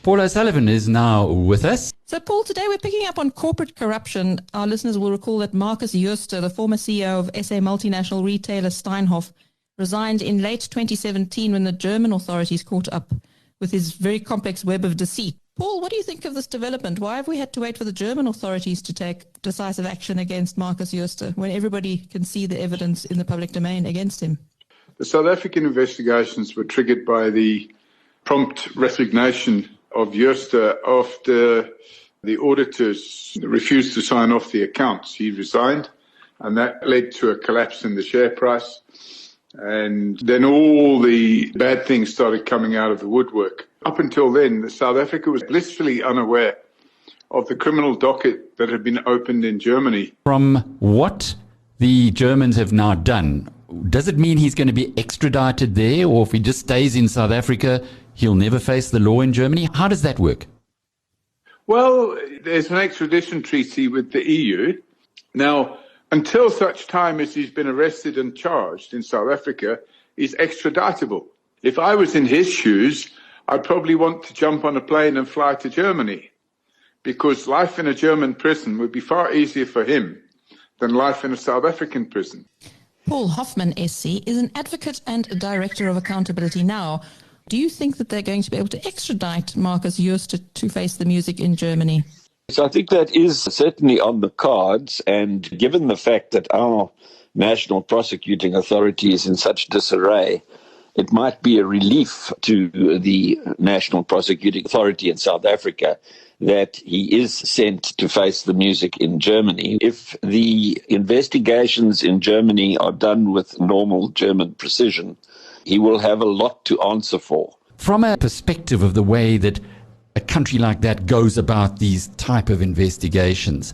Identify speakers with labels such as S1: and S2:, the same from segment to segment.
S1: Paul O'Sullivan is now with us.
S2: So, Paul, today we're picking up on corporate corruption. Our listeners will recall that Markus Jooste, the former CEO of SA multinational retailer Steinhoff, resigned in late 2017 when the German authorities caught up with his very complex web of deceit. Paul, what do you think of this development? Why have we had to wait for the German authorities to take decisive action against Markus Jooste when everybody can see the evidence in the public domain against him?
S3: The South African investigations were triggered by the prompt resignation of Jooste after the auditors refused to sign off the accounts. He resigned, and that led to a collapse in the share price. And then all the bad things started coming out of the woodwork. Up until then, South Africa was blissfully unaware of the criminal docket that had been opened in Germany.
S1: From what the Germans have now done, does it mean he's going to be extradited there, or if he just stays in South Africa, he'll never face the law in Germany? How does that work?
S3: Well, there's an extradition treaty with the EU. Now, until such time as he's been arrested and charged in South Africa, he's extraditable. If I was in his shoes, I'd probably want to jump on a plane and fly to Germany, because life in a German prison would be far easier for him than life in a South African prison.
S2: Paul, Hoffman SC is an advocate and a director of Accountability Now. Do you think that they're going to be able to extradite Markus Jooste to face the music in Germany?
S4: So I think that is certainly on the cards, and given the fact that our national prosecuting authority is in such disarray, it might be a relief to the national prosecuting authority in South Africa that he is sent to face the music in Germany. If the investigations in Germany are done with normal German precision, he will have a lot to answer for.
S1: From a perspective of the way that a country like that goes about these type of investigations,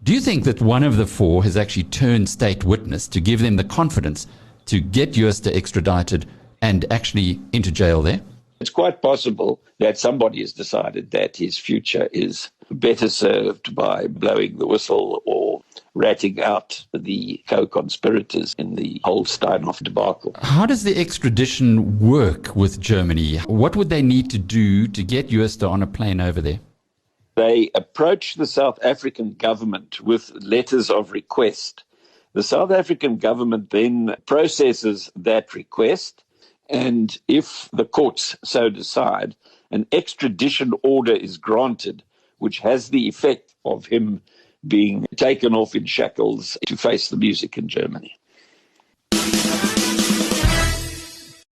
S1: do you think that one of the four has actually turned state witness to give them the confidence to get Jooste extradited and actually into jail there?
S4: It's quite possible that somebody has decided that his future is better served by blowing the whistle or ratting out the co-conspirators in the whole Steinhoff debacle.
S1: How does the extradition work with Germany? What would they need to do to get Jooste on a plane over there?
S4: They approach the South African government with letters of request. The South African government then processes that request, and if the courts so decide, an extradition order is granted, which has the effect of him being taken off in shackles to face the music in Germany.